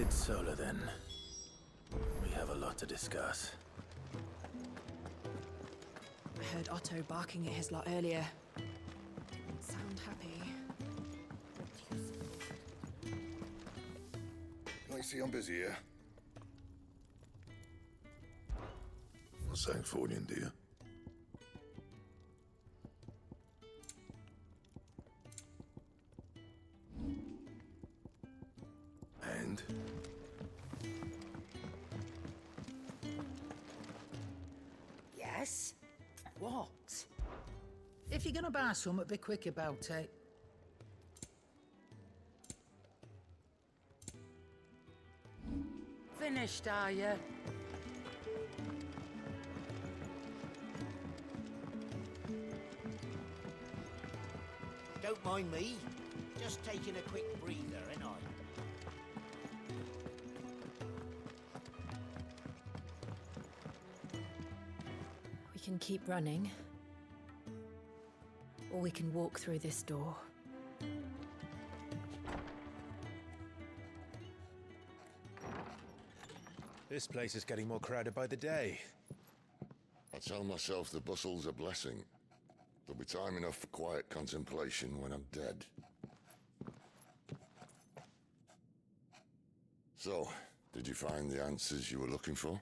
Sid Solar, then. We have a lot to discuss. I heard Otto barking at his lot earlier. Didn't sound happy. I see I'm busy here. What's that for you, dear? And? Yes? What? If you're gonna buy something, be quick about it. Finished, are you? Don't mind me. Just taking a quick breather, ain't I? We can keep running. Or we can walk through this door. This place is getting more crowded by the day. I tell myself the bustle's a blessing. There'll be time enough for quiet contemplation when I'm dead. So, did you find the answers you were looking for?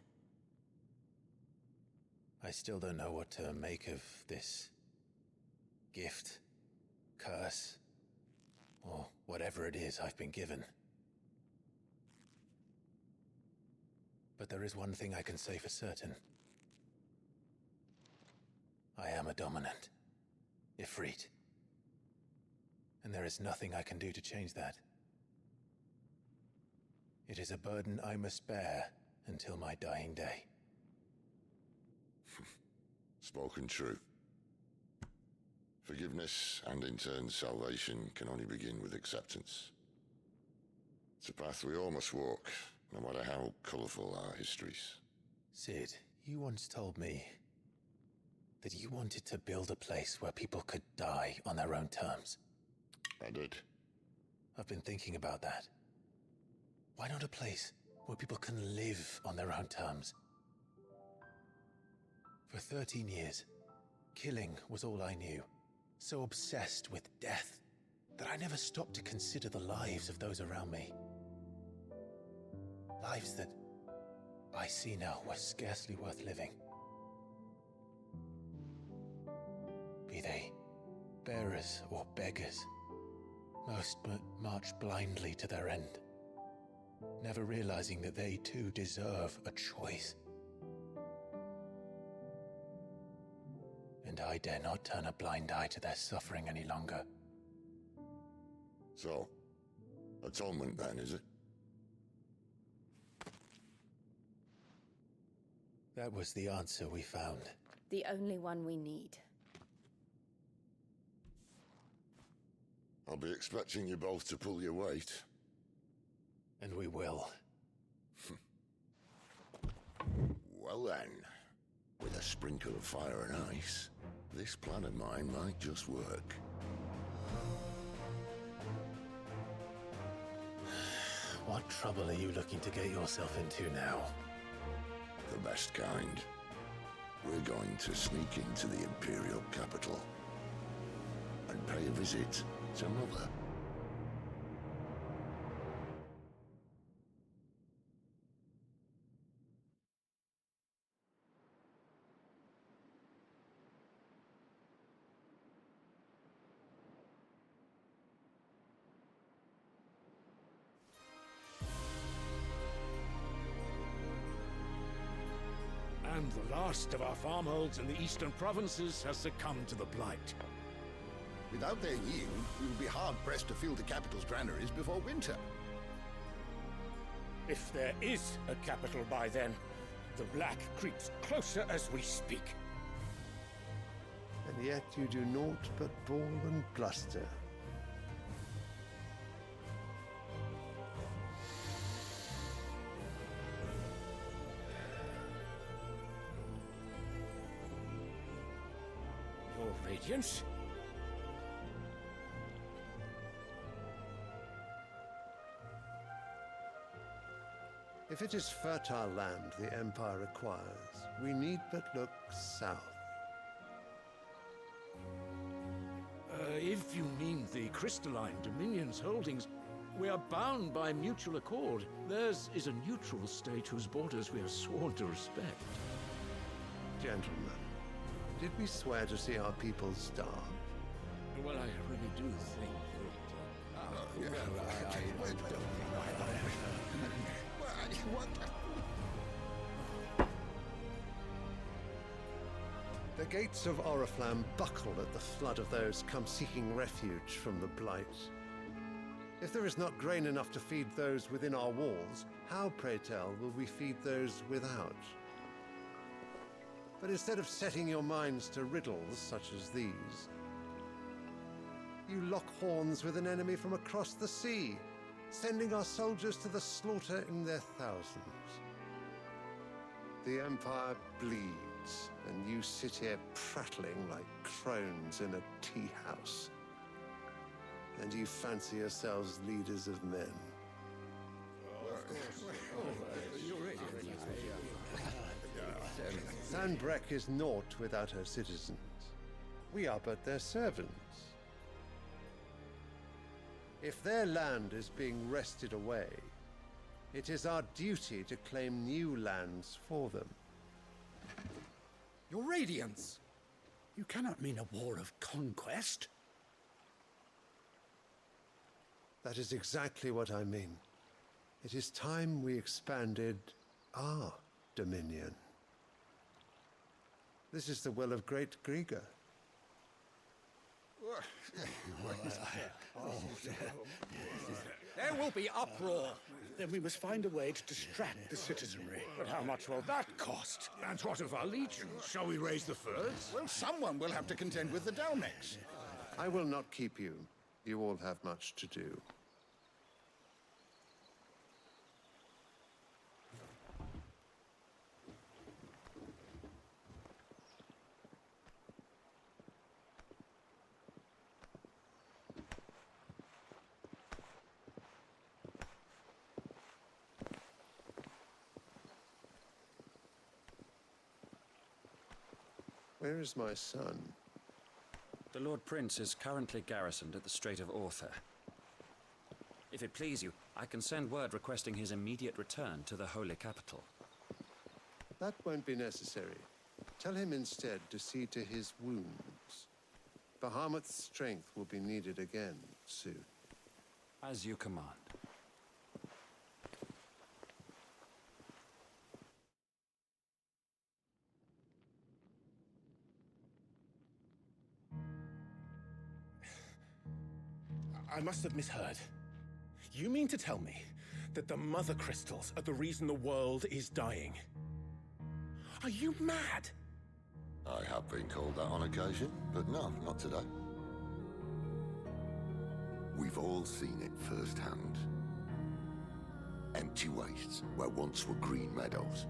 I still don't know what to make of this gift, curse, or whatever it is I've been given. But there is one thing I can say for certain. I am a dominant, Ifrit. And there is nothing I can do to change that. It is a burden I must bear until my dying day. Spoken true. Forgiveness and in turn salvation can only begin with acceptance. It's a path we all must walk, no matter how colourful our histories. Sid, you once told me that you wanted to build a place where people could die on their own terms. I did. I've been thinking about that. Why not a place where people can live on their own terms? For 13 years, killing was all I knew. So obsessed with death that I never stopped to consider the lives of those around me. Lives that I see now were scarcely worth living. Be they bearers or beggars, most march blindly to their end, never realizing that they too deserve a choice. And I dare not turn a blind eye to their suffering any longer. So, atonement then, is it? That was the answer we found. The only one we need. I'll be expecting you both to pull your weight. And we will. Well then, with a sprinkle of fire and ice, this plan of mine might just work. What trouble are you looking to get yourself into now? The best kind. We're going to sneak into the Imperial capital and pay a visit to Mother. And the last of our farmholds in the eastern provinces has succumbed to the blight. Without their yield, we will be hard-pressed to fill the capital's granaries before winter. If there is a capital by then, the black creeps closer as we speak. And yet you do naught but bawl and bluster. Your Radiance? If it is fertile land the Empire requires, we need but look south. If you mean the crystalline Dominion's holdings, we are bound by mutual accord. Theirs is a neutral state whose borders we are sworn to respect. Gentlemen, did we swear to see our people starve? Well, I really do think The gates of Oriflamme buckle at the flood of those come seeking refuge from the Blight. If there is not grain enough to feed those within our walls, how, pray tell, will we feed those without? But instead of setting your minds to riddles such as these, you lock horns with an enemy from across the sea, sending our soldiers to the slaughter in their thousands. The Empire bleeds, and you sit here prattling like crones in a tea house. And you fancy yourselves leaders of men. Sanbreque is naught without her citizens. We are but their servants. If their land is being wrested away, it is our duty to claim new lands for them. Your Radiance! You cannot mean a war of conquest. That is exactly what I mean. It is time we expanded our dominion. This is the will of great Grieger. There will be uproar. Then we must find a way to distract the citizenry. But how much will that cost? And what of our legions? Shall we raise the furs? Well, someone will have to contend with the Dalnecs. I will not keep you. You all have much to do. Where is my son? The Lord Prince is currently garrisoned at the Strait of Author. If it please you, I can send word requesting his immediate return to the Holy Capital. That won't be necessary. Tell him instead to see to his wounds. Bahamut's strength will be needed again soon. As you command. I must have misheard. You mean to tell me that the Mother Crystals are the reason the world is dying? Are you mad? I have been called that on occasion, but no, not today. We've all seen it firsthand. Empty wastes where once were green meadows.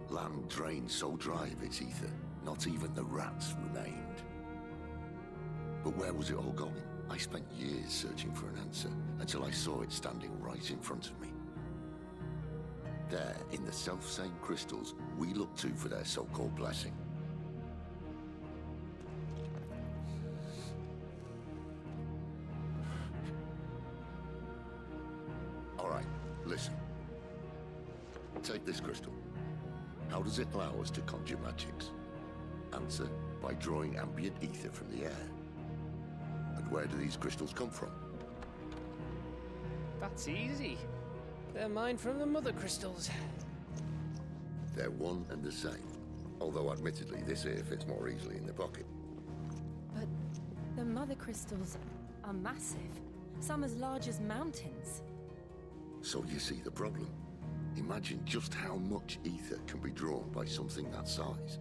Land drained so dry of its ether, not even the rats remained. But where was it all going? I spent years searching for an answer, until I saw it standing right in front of me. There, in the self-same crystals we look to for their so-called blessing. All right, listen. Take this crystal. How does it allow us to conjure magics? Answer, by drawing ambient ether from the air. And where do these crystals come from? That's easy. They're mined from the Mother Crystals. They're one and the same. Although admittedly, this here fits more easily in the pocket. But the Mother Crystals are massive. Some as large as mountains. So you see the problem. Imagine just how much ether can be drawn by something that size.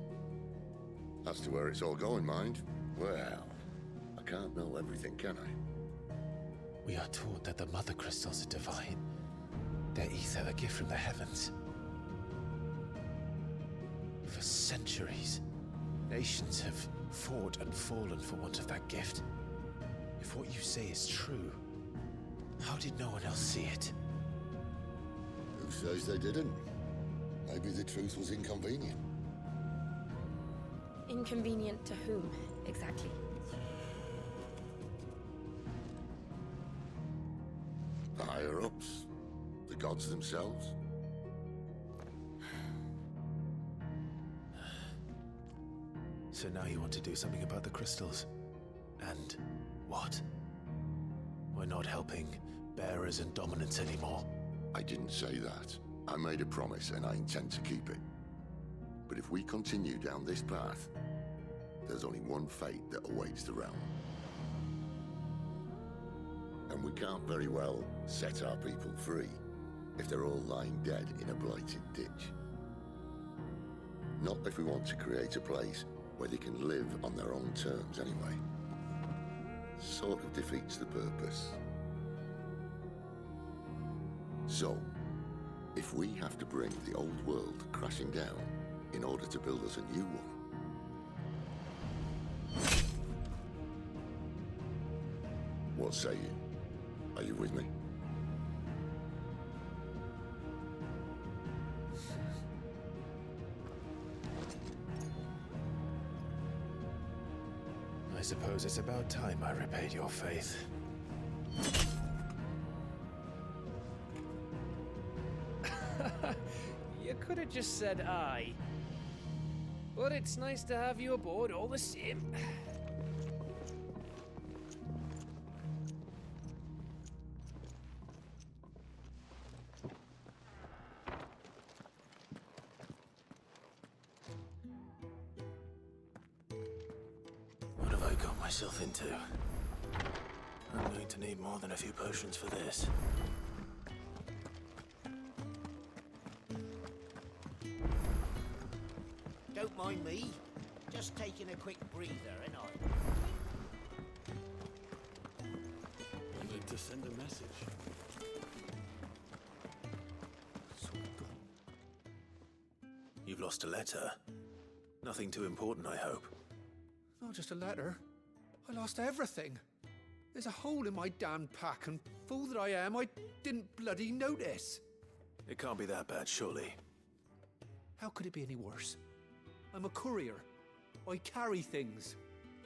As to where it's all going, mind, well, I can't know everything, can I? We are taught that the Mother Crystals are divine. Their ether a gift from the heavens. For centuries, nations have fought and fallen for want of that gift. If what you say is true, how did no one else see it? Who says they didn't? Maybe the truth was inconvenient. Inconvenient to whom, exactly? The higher-ups? The gods themselves? So now you want to do something about the crystals? And what? We're not helping bearers and dominants anymore. I didn't say that. I made a promise and I intend to keep it. But if we continue down this path, there's only one fate that awaits the realm. And we can't very well set our people free if they're all lying dead in a blighted ditch. Not if we want to create a place where they can live on their own terms anyway. Sort of defeats the purpose. So, if we have to bring the old world crashing down in order to build us a new one, what say you? Are you with me? I suppose it's about time I repaid your faith. You could have just said aye. But it's nice to have you aboard all the same. What have I got myself into? I'm going to need more than a few potions for this. Don't mind me. Just taking a quick breather, ain't I? I need to send a message. You've lost a letter. Nothing too important, I hope. Not just a letter. I lost everything. There's a hole in my damn pack, and fool that I am, I didn't bloody notice. It can't be that bad, surely. How could it be any worse? I'm a courier. I carry things.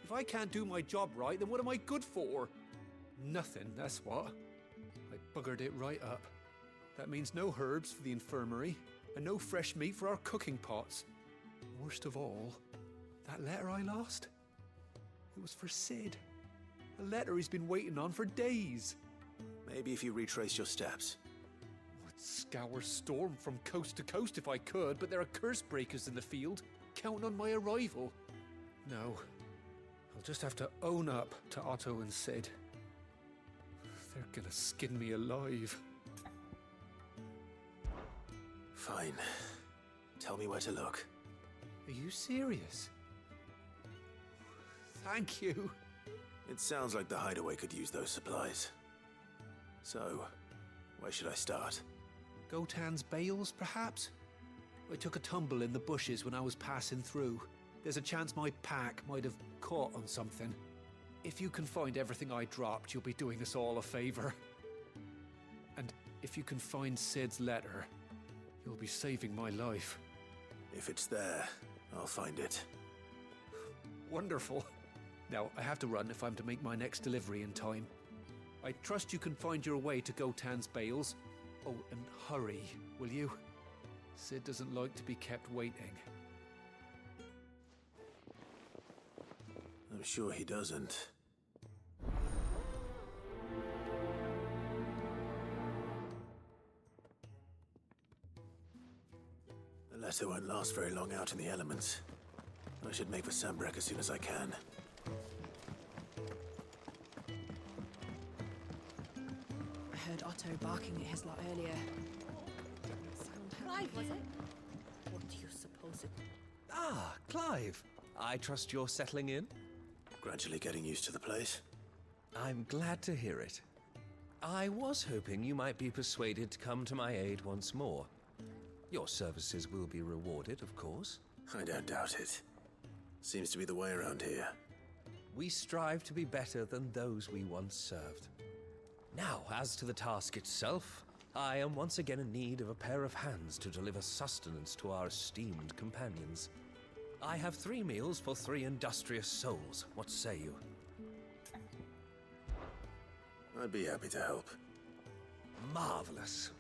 If I can't do my job right, then what am I good for? Nothing, that's what. I buggered it right up. That means no herbs for the infirmary, and no fresh meat for our cooking pots. Worst of all, that letter I lost? It was for Sid. A letter he's been waiting on for days. Maybe if you retrace your steps. I'd scour Storm from coast to coast if I could, but there are curse breakers in the field, counting on my arrival. No, I'll just have to own up to Otto and Sid. They're gonna skin me alive. Fine. Tell me where to look. Are you serious? Thank you. It sounds like the hideaway could use those supplies. So, where should I start? Gotan's bales, perhaps? I took a tumble in the bushes when I was passing through. There's a chance my pack might have caught on something. If you can find everything I dropped, you'll be doing us all a favor. And if you can find Sid's letter, you'll be saving my life. If it's there, I'll find it. Wonderful. Now, I have to run if I'm to make my next delivery in time. I trust you can find your way to Gotan's bales. Oh, and hurry, will you? Sid doesn't like to be kept waiting. I'm sure he doesn't. The letter won't last very long out in the elements. I should make for Sambrek as soon as I can. I heard Otto barking at his lot earlier. Clive, was it? What do you suppose it... Ah, Clive. I trust you're settling in? Gradually getting used to the place. I'm glad to hear it. I was hoping you might be persuaded to come to my aid once more. Your services will be rewarded, of course. I don't doubt it. Seems to be the way around here. We strive to be better than those we once served. Now, as to the task itself, I am once again in need of a pair of hands to deliver sustenance to our esteemed companions. I have 3 meals for 3 industrious souls. What say you? I'd be happy to help. Marvelous.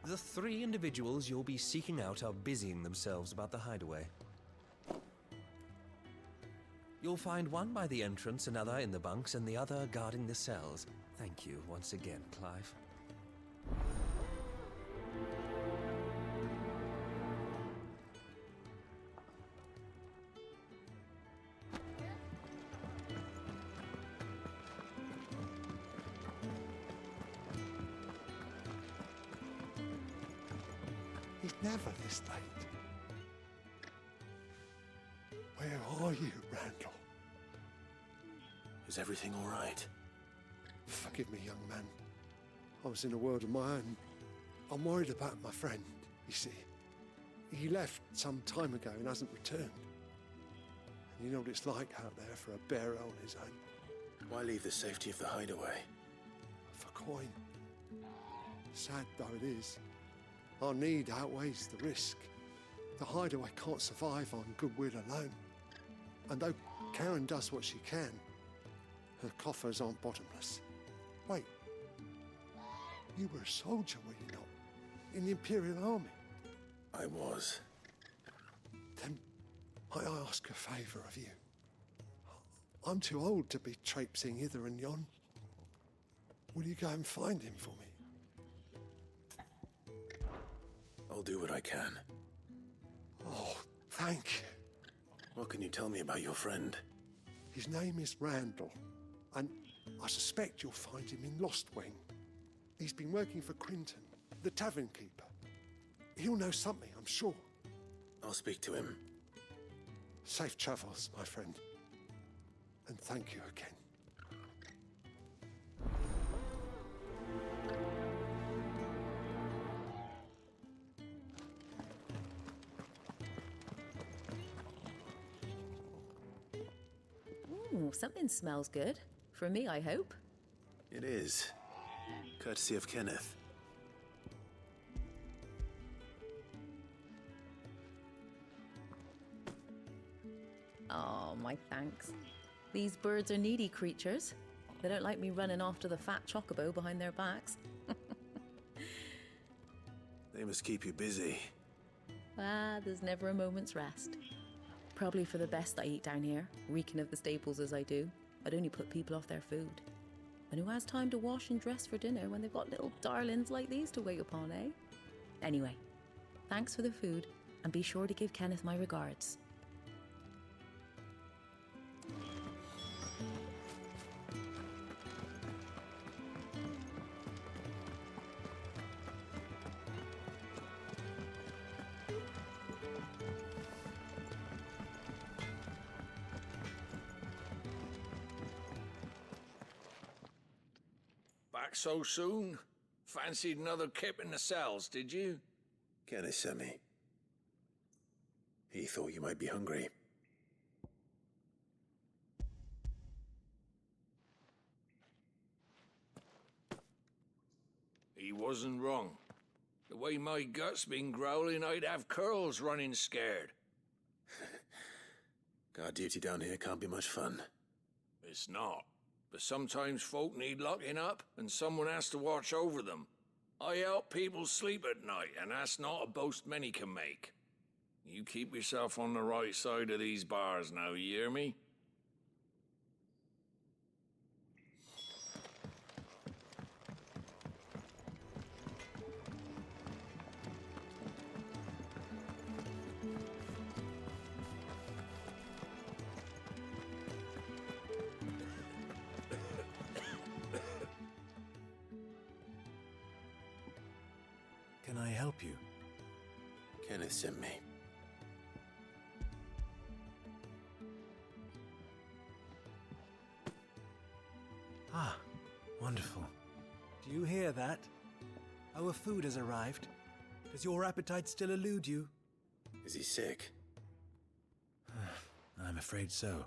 The 3 individuals you'll be seeking out are busying themselves about the hideaway. You'll find one by the entrance, another in the bunks, and the other guarding the cells. Thank you once again, Clive. He's never this late. Where are you, Randall? Is everything all right? Forgive me, young man. I was in a world of my own. I'm worried about my friend, you see. He left some time ago and hasn't returned. And you know what it's like out there for a bearer on his own. Why leave the safety of the hideaway? For coin. Sad though it is, our need outweighs the risk. The hideaway can't survive on goodwill alone. And though Karen does what she can, her coffers aren't bottomless. Wait, you were a soldier, were you not? In the Imperial Army? I was. Then I ask a favour of you. I'm too old to be traipsing hither and yon. Will you go and find him for me? I'll do what I can. Oh, thank you. What can you tell me about your friend? His name is Randall, and I suspect you'll find him in Lost Wing. He's been working for Quinton, the tavern keeper. He'll know something, I'm sure. I'll speak to him. Safe travels, my friend. And thank you again. Ooh, something smells good. For me, I hope. It is. Courtesy of Kenneth. Oh, my thanks. These birds are needy creatures. They don't like me running off to the fat chocobo behind their backs. They must keep you busy. Ah, there's never a moment's rest. Probably for the best I eat down here, reeking of the staples as I do. I'd only put people off their food. And who has time to wash and dress for dinner when they've got little darlings like these to wait upon, eh? Anyway, thanks for the food, and be sure to give Kenneth my regards. Back so soon? Fancied another kip in the cells, did you? Kenneth sent me. He thought you might be hungry. He wasn't wrong. The way my gut's been growling, I'd have curls running scared. Guard duty down here can't be much fun. It's not. But sometimes folk need locking up, and someone has to watch over them. I help people sleep at night, and that's not a boast many can make. You keep yourself on the right side of these bars now, you hear me? Can I help you? Kenneth sent me. Ah, wonderful. Do you hear that? Our food has arrived. Does your appetite still elude you? Is he sick? I'm afraid so.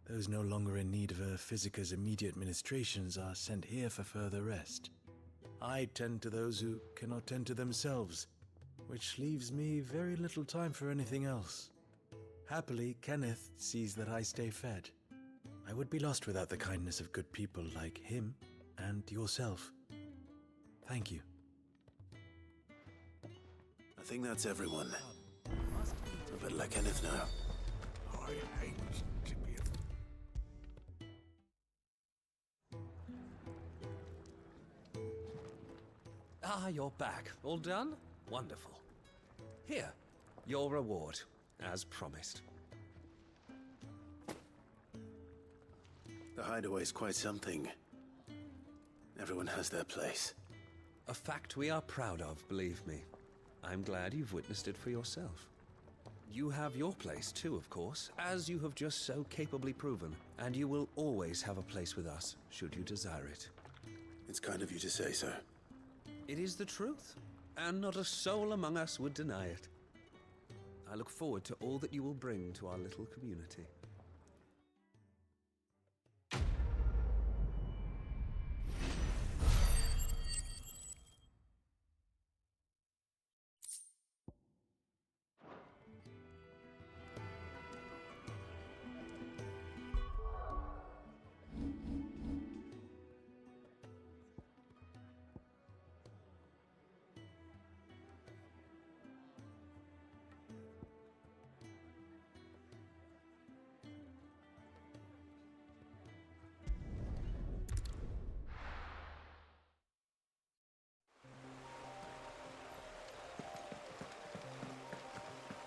Those no longer in need of a physicker's immediate ministrations are sent here for further rest. I tend to those who cannot tend to themselves, which leaves me very little time for anything else. Happily, Kenneth sees that I stay fed. I would be lost without the kindness of good people like him and yourself. Thank you. I think that's everyone. I better let Kenneth know. I hate to be Ah, you're back. All done? Wonderful. Here, your reward, as promised. The hideaway's quite something. Everyone has their place. A fact we are proud of, believe me. I'm glad you've witnessed it for yourself. You have your place too, of course, as you have just so capably proven, and you will always have a place with us, should you desire it. It's kind of you to say so. It is the truth, and not a soul among us would deny it. I look forward to all that you will bring to our little community.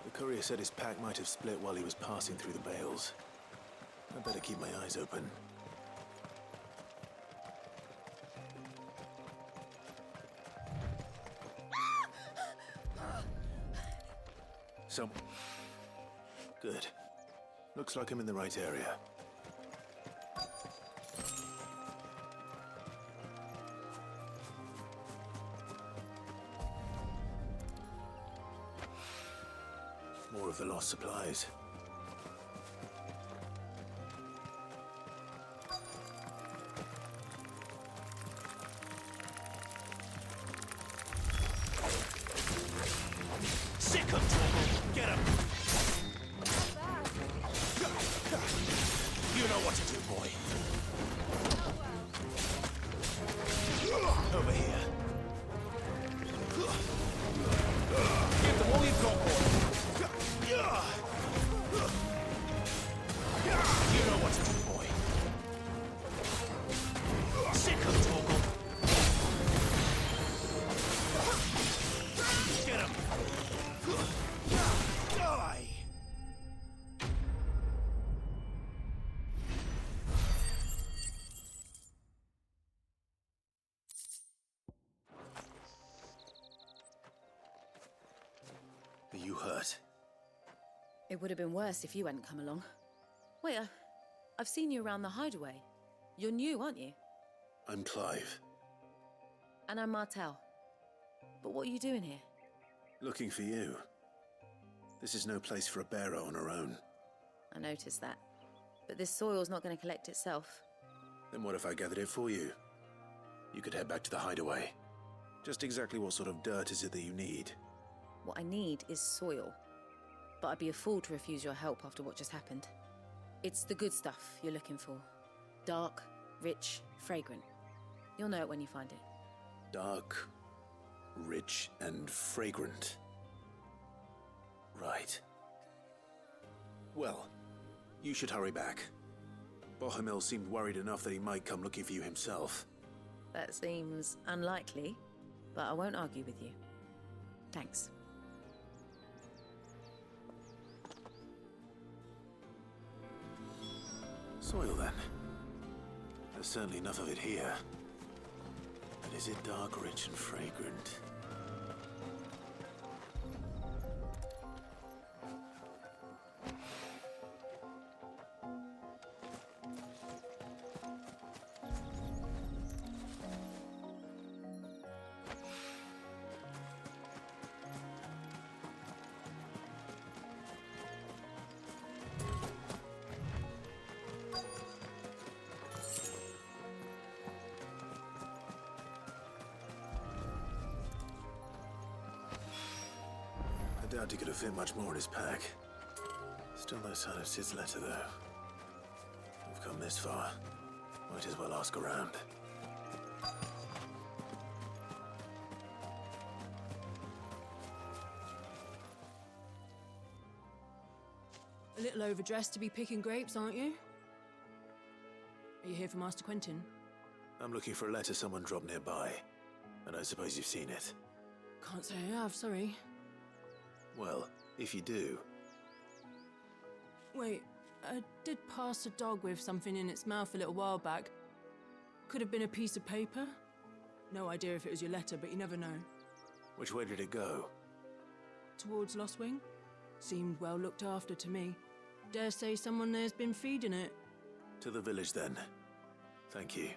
The courier said his pack might have split while he was passing through the bales. I better keep my eyes open. So... good. Looks like I'm in the right area. More of the lost supplies. Sick of trouble! Get him! You know what to do, boy. Over here. Give them all you've got, boy. You know what to do, boy. Sick of trouble. Get him. Die. Are you hurt? It would have been worse if you hadn't come along. Wait, I've seen you around the hideaway. You're new, aren't you? I'm Clive. And I'm Martel. But what are you doing here? Looking for you. This is no place for a bearer on her own. I noticed that. But this soil's not going to collect itself. Then what if I gathered it for you? You could head back to the hideaway. Just exactly what sort of dirt is it that you need? What I need is soil. But I'd be a fool to refuse your help after what just happened. It's the good stuff you're looking for. Dark, rich, fragrant. You'll know it when you find it. Dark, rich, and fragrant. Right. Well, you should hurry back. Bohemil seemed worried enough that he might come looking for you himself. That seems unlikely, but I won't argue with you. Thanks. Soil, then. There's certainly enough of it here. But is it dark, rich, and fragrant? I doubt he could have fit much more in his pack. Still no sign of Sid's letter, though. We've come this far. Might as well ask around. A little overdressed to be picking grapes, aren't you? Are you here for Master Quentin? I'm looking for a letter someone dropped nearby, and I suppose you've seen it. Can't say I have, sorry. Well, if you do... Wait, I did pass a dog with something in its mouth a little while back. Could have been a piece of paper. No idea if it was your letter, but you never know. Which way did it go? Towards Lost Wing? Seemed well looked after to me. Dare say someone there's been feeding it. To the village, then. Thank you.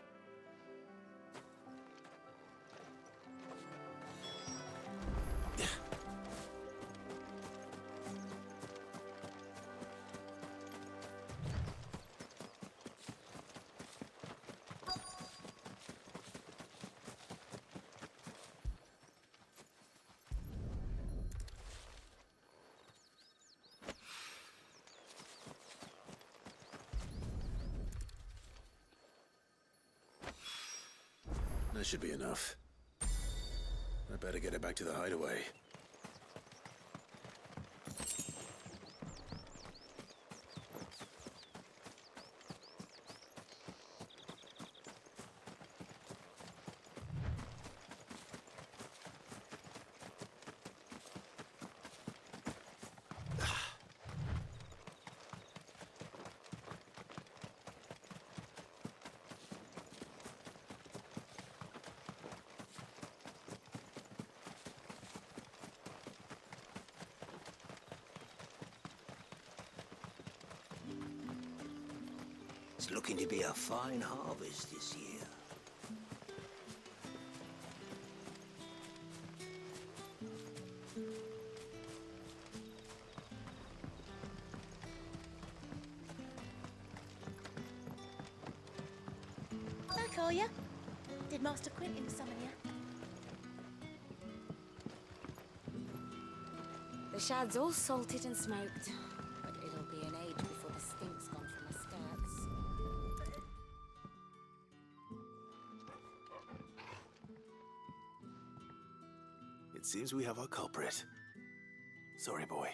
That should be enough. I better get it back to the hideaway. It's looking to be a fine harvest this year. Back, are ya? Did Master Quentin summon ya? The shad's all salted and smoked, but it'll be an age before the stink's gone from my skirts. It seems we have our culprit. Sorry, boy.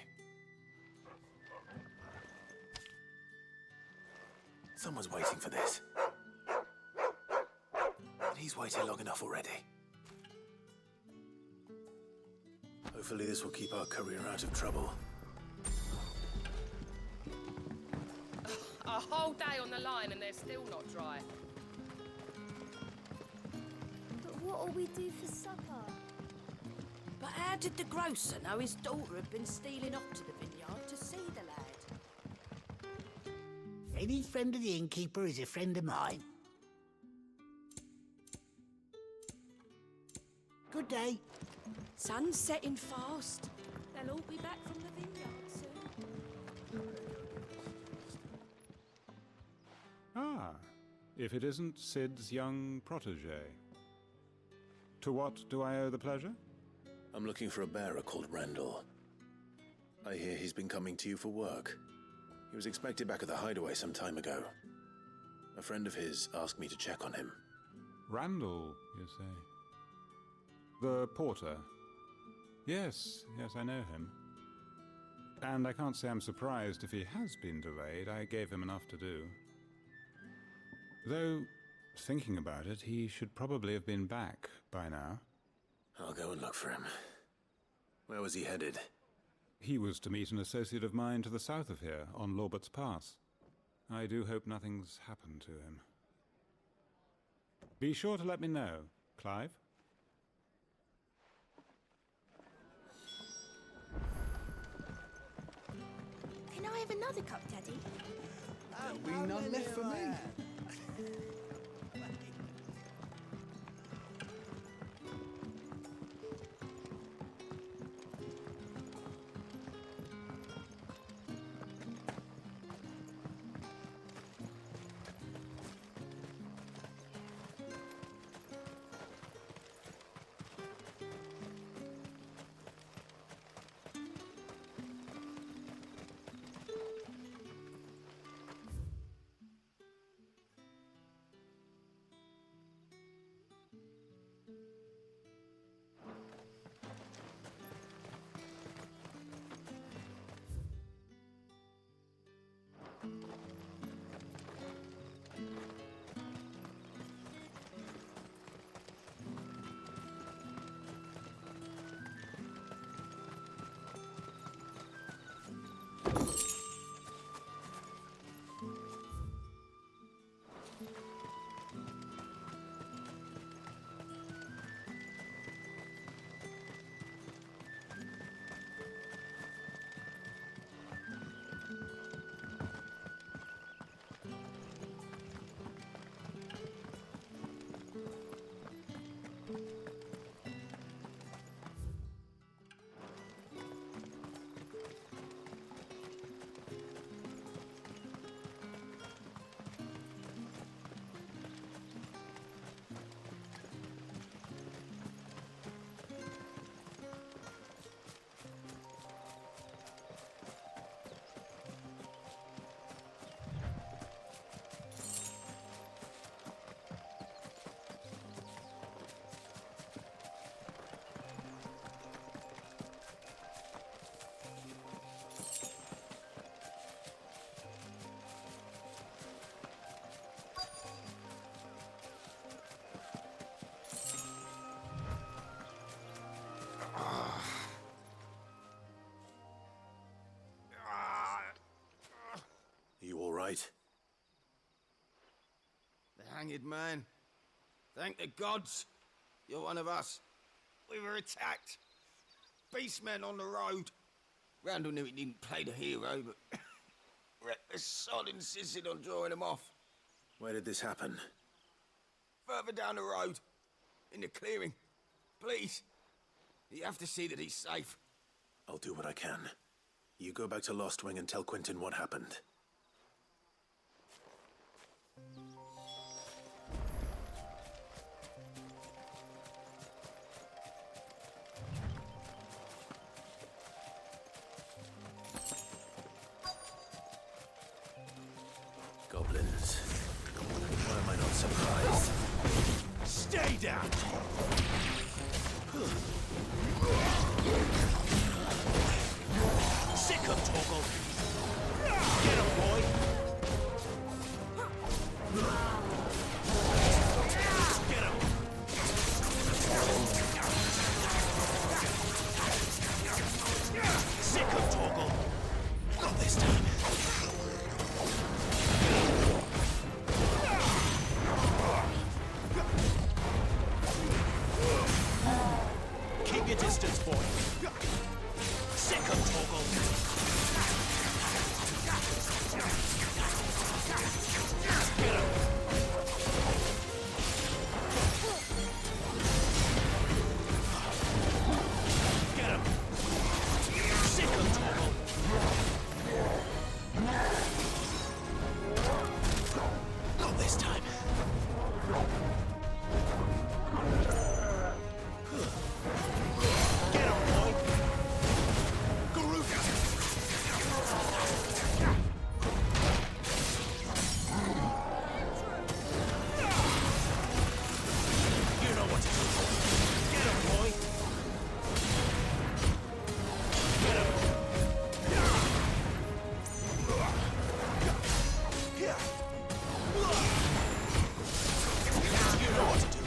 Someone's waiting for this. And he's waited long enough already. Hopefully this will keep our courier out of trouble. A whole day on the line and they're still not dry. But what'll we do for supper? But how did the grocer know his daughter had been stealing off to the vineyard to see the lad? Any friend of the innkeeper is a friend of mine. Good day. Sun's setting fast. They'll all be back from the vineyard soon. Ah, if it isn't Sid's young protege. To what do I owe the pleasure? I'm looking for a bearer called Randall. I hear he's been coming to you for work. He was expected back at the hideaway some time ago. A friend of his asked me to check on him. Randall, you say? The porter? Yes, I know him. And I can't say I'm surprised if he has been delayed. I gave him enough to do. Though, thinking about it, he should probably have been back by now. I'll go and look for him. Where was he headed? He was to meet an associate of mine to the south of here, on Lorbert's Pass. I do hope nothing's happened to him. Be sure to let me know, Clive. Can I have another cup, Daddy? There'll be none left for me. right? The hanged man. Thank the gods. You're one of us. We were attacked. Beastmen on the road. Randall knew he didn't play the hero, but the sod insisted on drawing him off. Where did this happen? Further down the road. In the clearing. Please. You have to see that he's safe. I'll do what I can. You go back to Lost Wing and tell Quentin what happened. Goblins. Why am I not surprised? Stay down! Sick of Torgal! Get him, boy! Get him! Sick of Torgal! Not this time! Keep your distance, boy. Sick of Torgal. Get him. Get him. Sick of Torgal. Not this time. Get him, boy! Garuka! You know what to do. Get him, boy! Get him! You know what to do.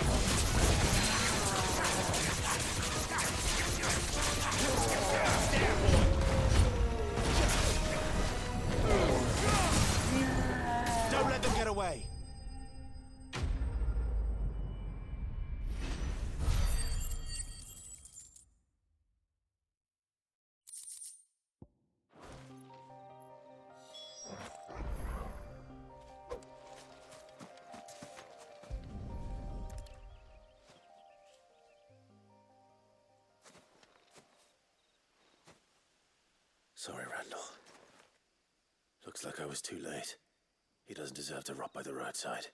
Don't let them get away! Sorry, Randall. Looks like I was too late. He doesn't deserve to rot by the roadside.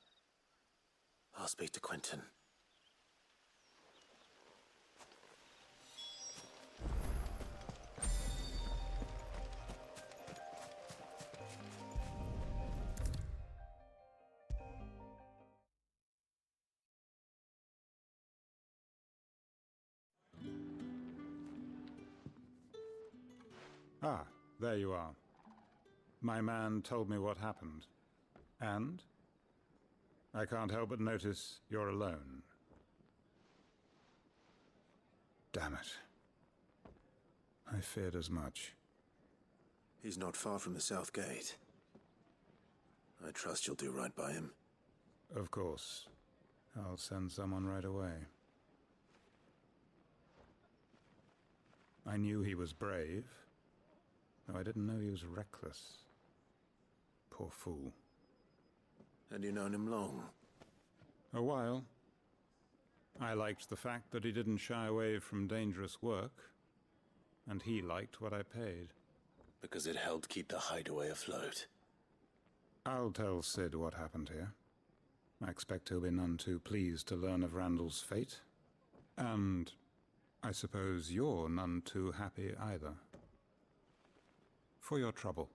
I'll speak to Quentin. Ah, there you are. My man told me what happened. And? I can't help but notice you're alone. Damn it. I feared as much. He's not far from the South Gate. I trust you'll do right by him. Of course. I'll send someone right away. I knew he was brave, though I didn't know he was reckless. Poor fool. And you've known him long? A while. I liked the fact that he didn't shy away from dangerous work, and he liked what I paid. Because it helped keep the hideaway afloat. I'll tell Sid what happened here. I expect he'll be none too pleased to learn of Randall's fate. And I suppose you're none too happy either. For your trouble.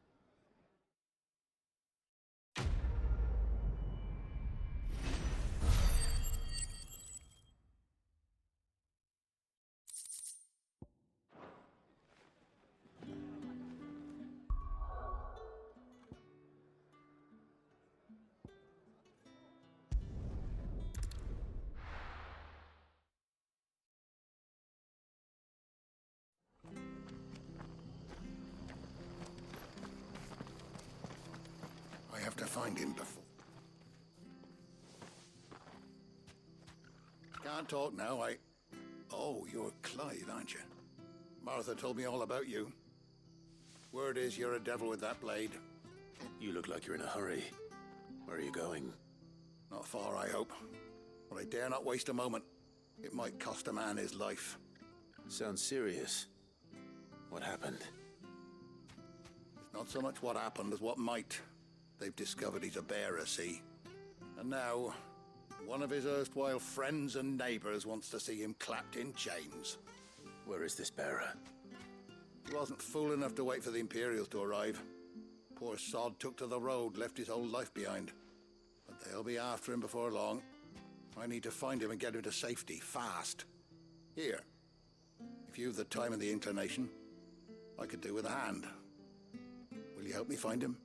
find him before. Can't talk now, Oh, you're Clive, aren't you? Martha told me all about you. Word is you're a devil with that blade. You look like you're in a hurry. Where are you going? Not far, I hope. But I dare not waste a moment. It might cost a man his life. Sounds serious. What happened? It's not so much what happened as what might. They've discovered he's a bearer, see? And now, one of his erstwhile friends and neighbors wants to see him clapped in chains. Where is this bearer? He wasn't fool enough to wait for the Imperials to arrive. Poor sod took to the road, left his whole life behind. But they'll be after him before long. I need to find him and get him to safety, fast. Here, if you've the time and the inclination, I could do with a hand. Will you help me find him?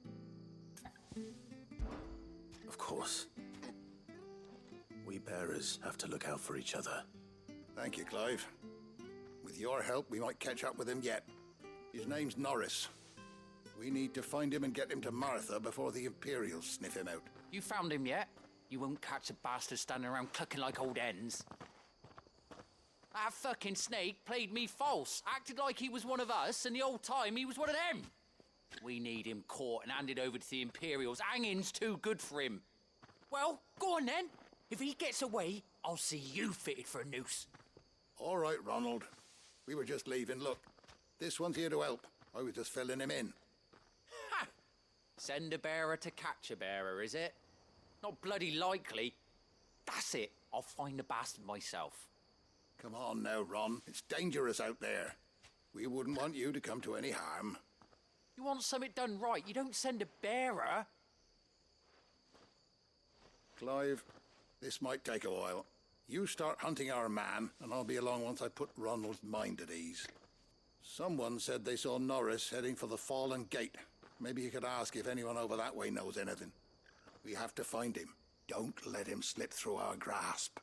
Of course. We bearers have to look out for each other. Thank you, Clive. With your help, we might catch up with him yet. His name's Norris. We need to find him and get him to Martha before the Imperials sniff him out. You found him yet? You won't catch a bastard standing around clucking like old hens. That fucking snake played me false, acted like he was one of us, and the whole time he was one of them. We need him caught and handed over to the Imperials. Hanging's too good for him. Well, go on then. If he gets away, I'll see you fitted for a noose. All right, Ronald. We were just leaving. Look, this one's here to help. I was just filling him in. Ha! Send a bearer to catch a bearer, is it? Not bloody likely. That's it. I'll find the bastard myself. Come on now, Ron. It's dangerous out there. We wouldn't want you to come to any harm. You want something done right, you don't send a bearer. Clive, this might take a while. You start hunting our man, and I'll be along once I put Ronald's mind at ease. Someone said they saw Norris heading for the Fallen Gate. Maybe you could ask if anyone over that way knows anything. We have to find him. Don't let him slip through our grasp.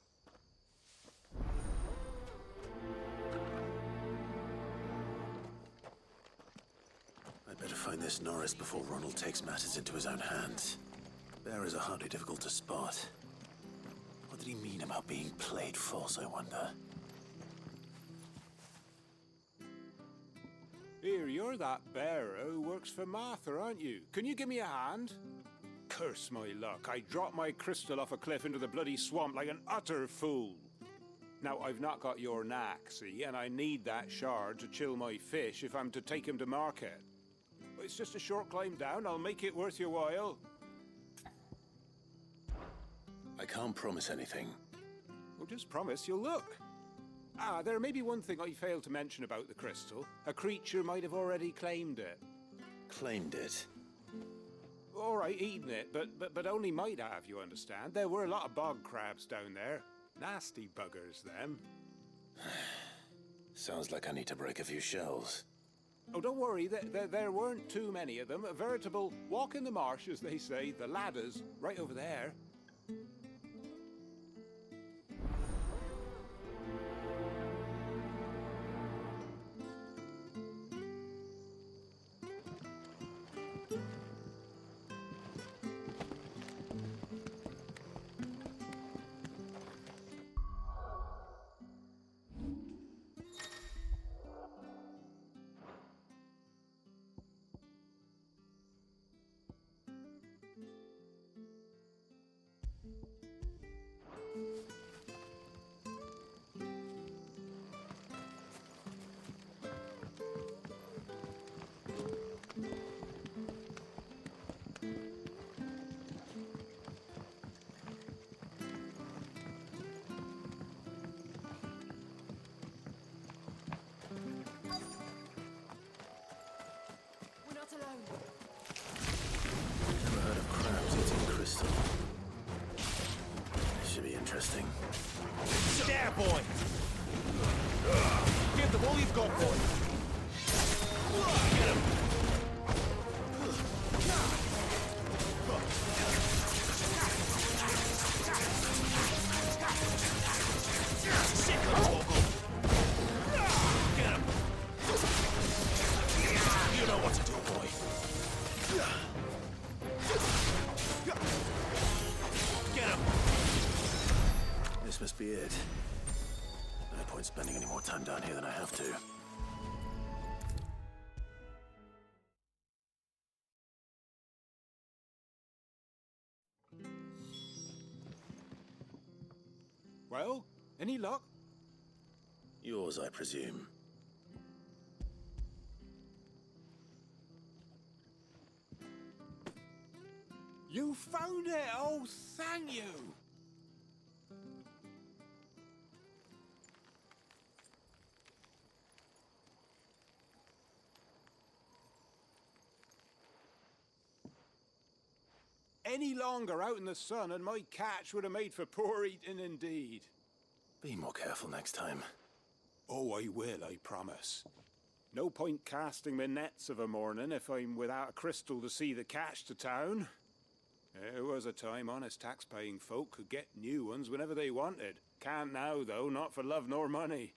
I'd better find this Norris before Ronald takes matters into his own hands. Bearers are hardly difficult to spot. What did he mean about being played false, I wonder? Here, you're that bearer who works for Martha, aren't you? Can you give me a hand? Curse my luck, I dropped my crystal off a cliff into the bloody swamp like an utter fool. Now, I've not got your knack, see, and I need that shard to chill my fish if I'm to take him to market. But it's just a short climb down, I'll make it worth your while. I can't promise anything. Well, just promise you'll look. Ah, there may be one thing I failed to mention about the crystal. A creature might have already claimed it. Claimed it? All right, eaten it, but only might have, you understand. There were a lot of bog crabs down there. Nasty buggers, them. Sounds like I need to break a few shells. Oh, don't worry, there weren't too many of them. A veritable walk in the marsh, as they say, the ladders, right over there. Never heard of crabs eating crystal. This should be interesting. There, boy! Give them all you've got, boy! Get him! Sick of Torgal! Get him! You know what to do, boy! spending any more time down here than I have to. Well, any luck? Yours, I presume. You found it! Oh, thank you! Any longer out in the sun and my catch would have made for poor eating indeed. Be more careful next time. Oh, I will, I promise. No point casting my nets of a morning if I'm without a crystal to see the catch to town. There was a time honest tax-paying folk could get new ones whenever they wanted. Can't now, though, not for love nor money.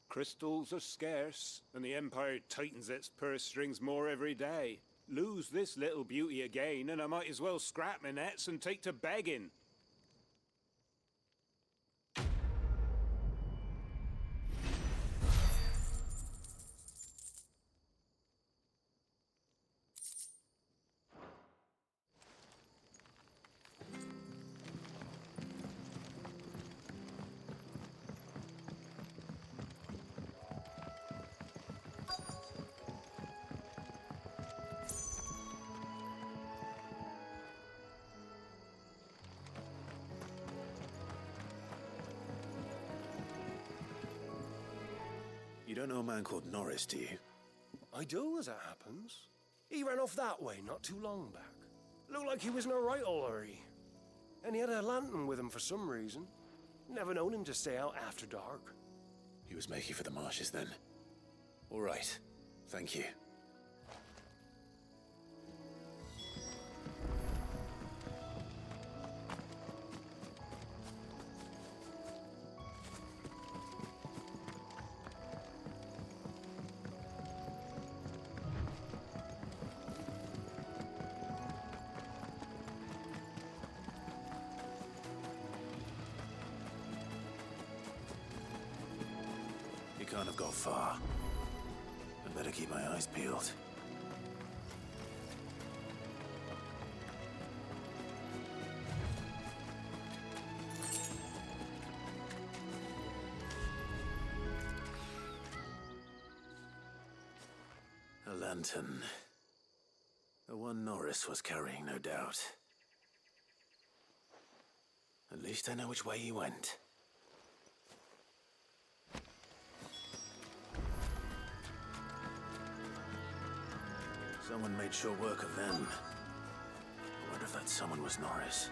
Crystals are scarce, and the Empire tightens its purse strings more every day. Lose this little beauty again, and I might as well scrap my nets and take to begging. You don't know a man called Norris, do you? I do, as it happens. He ran off that way not too long back. Looked like he was in a right old hurry. And he had a lantern with him for some reason. Never known him to stay out after dark. He was making for the marshes then. All right. Thank you. Can't have got far. I'd better keep my eyes peeled. A lantern. The one Norris was carrying, no doubt. At least I know which way he went. Someone made sure work of them. I wonder if that someone was Norris.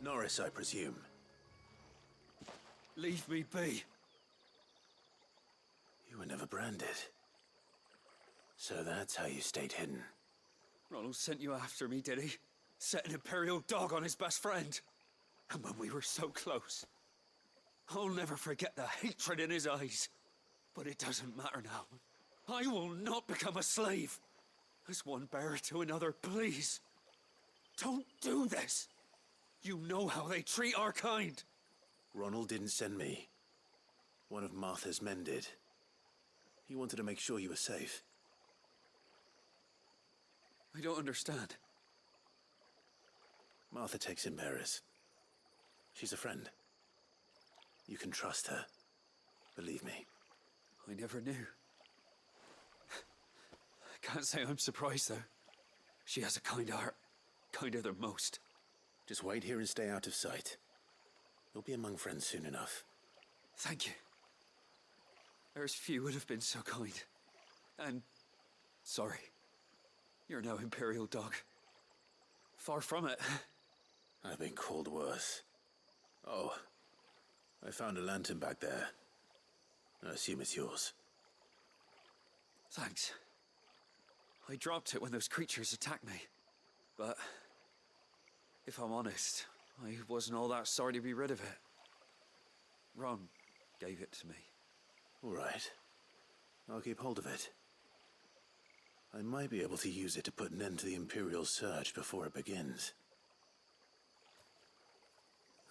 Norris, I presume. Leave me be. You were never branded. So that's how you stayed hidden. Ronald sent you after me, did he? Set an Imperial dog on his best friend. And when we were so close. I'll never forget the hatred in his eyes. But it doesn't matter now. I will not become a slave. As one bearer to another, please. Don't do this. You know how they treat our kind. Ronald didn't send me. One of Martha's men did. He wanted to make sure you were safe. I don't understand. Martha takes in bearers. She's a friend. You can trust her. Believe me. I never knew. I can't say I'm surprised, though. She has a kind heart. Kinder than most. Just wait here and stay out of sight. You'll be among friends soon enough. Thank you. There's few would have been so kind. And sorry. You're no Imperial dog. Far from it. I've been called worse. Oh, I found a lantern back there. I assume it's yours. Thanks. I dropped it when those creatures attacked me. But if I'm honest, I wasn't all that sorry to be rid of it. Ron gave it to me. All right. I'll keep hold of it. I might be able to use it to put an end to the Imperial surge before it begins.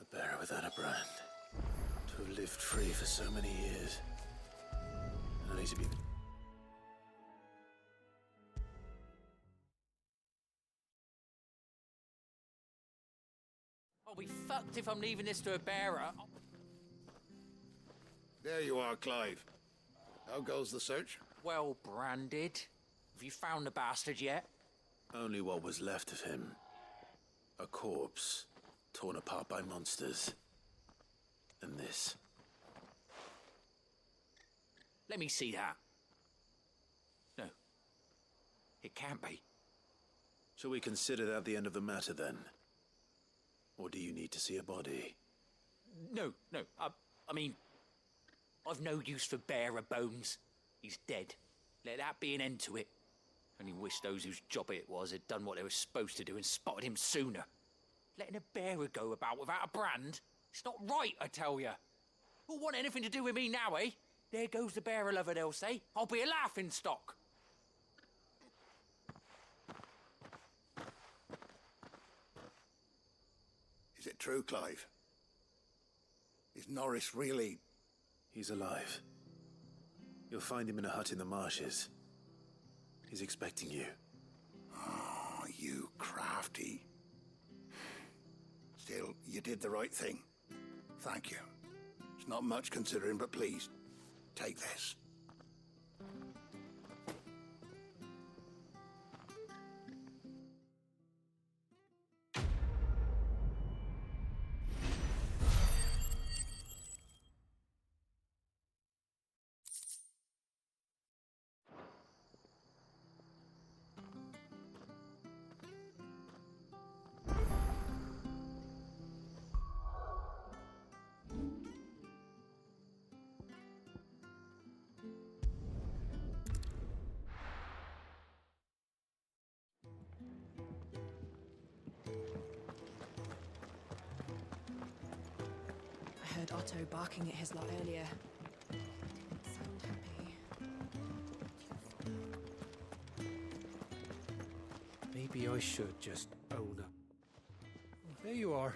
A bearer without a brand. To have lived free for so many years. Only to be... I'll be fucked if I'm leaving this to a bearer. There you are, Clive. How goes the search? Well branded. Have you found the bastard yet? Only what was left of him. A corpse, torn apart by monsters. And this. Let me see that. No. It can't be. Shall we consider that the end of the matter, then? Or do you need to see a body? No. I mean, I've no use for bearer bones. He's dead. Let that be an end to it. Only wish those whose job it was had done what they were supposed to do and spotted him sooner. Letting a bearer go about without a brand? It's not right, I tell you. Who'll want anything to do with me now, eh? There goes the bearer lover, they'll say. I'll be a laughingstock. Is it true, Clive? Is Norris really... He's alive. You'll find him in a hut in the marshes. He's expecting you. Oh, you crafty. Still, you did the right thing. Thank you. It's not much considering, but please, take this. I heard Otto barking at his lot earlier. Didn't sound happy. Maybe I should just own up. There you are.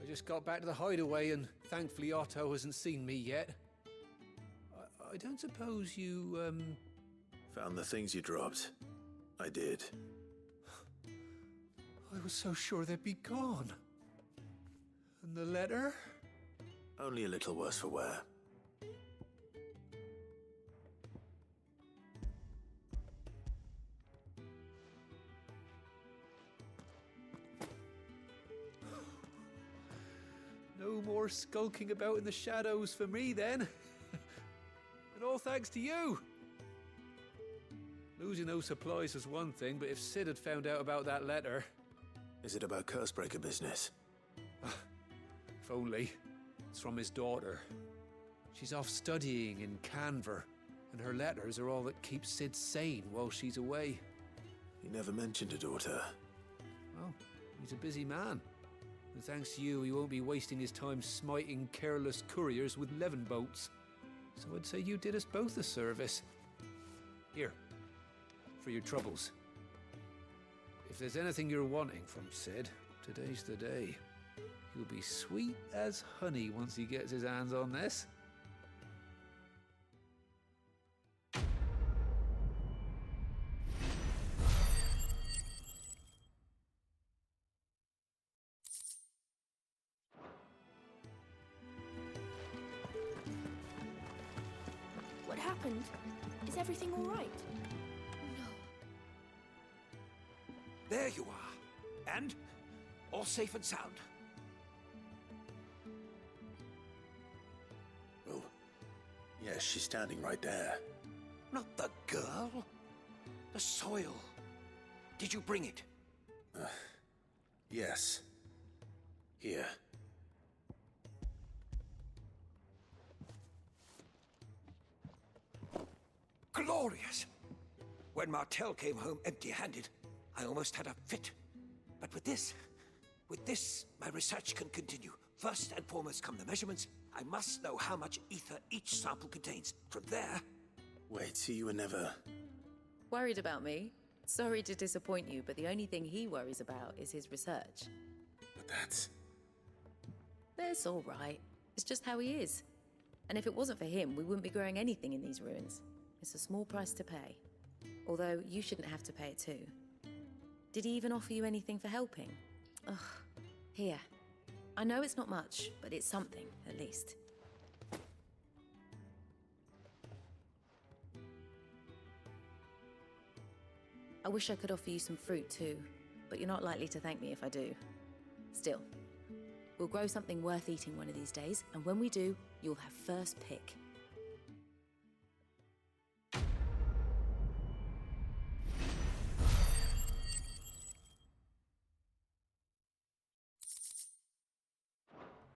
I just got back to the hideaway and thankfully Otto hasn't seen me yet. I don't suppose you, Found the things you dropped. I did. I was so sure they'd be gone. And the letter? Only a little worse for wear. No more skulking about in the shadows for me, then. And all thanks to you. Losing those supplies was one thing, but if Sid had found out about that letter... Is it about Cursebreaker business? If only. It's from his daughter. She's off studying in Canver, and her letters are all that keeps Sid sane while she's away. He never mentioned a daughter. Well, he's a busy man. And thanks to you, he won't be wasting his time smiting careless couriers with levin bolts. So I'd say you did us both a service. Here, for your troubles. If there's anything you're wanting from Sid, today's the day. He'll be sweet as honey once he gets his hands on this. What happened? Is everything all right? There you are. And all safe and sound. Oh, yes, she's standing right there. Not the girl. The soil. Did you bring it? Yes. Here. Glorious! When Martel came home empty-handed, I almost had a fit. But with this, my research can continue. First and foremost come the measurements. I must know how much ether each sample contains. From there, Wait, so you were never... Worried about me? Sorry to disappoint you, but the only thing he worries about is his research. But that's... That's all right. It's just how he is. And if it wasn't for him, we wouldn't be growing anything in these ruins. It's a small price to pay. Although, you shouldn't have to pay it too. Did he even offer you anything for helping? Ugh. Here. I know it's not much, but it's something, at least. I wish I could offer you some fruit too, but you're not likely to thank me if I do. Still, we'll grow something worth eating one of these days, and when we do, you'll have first pick.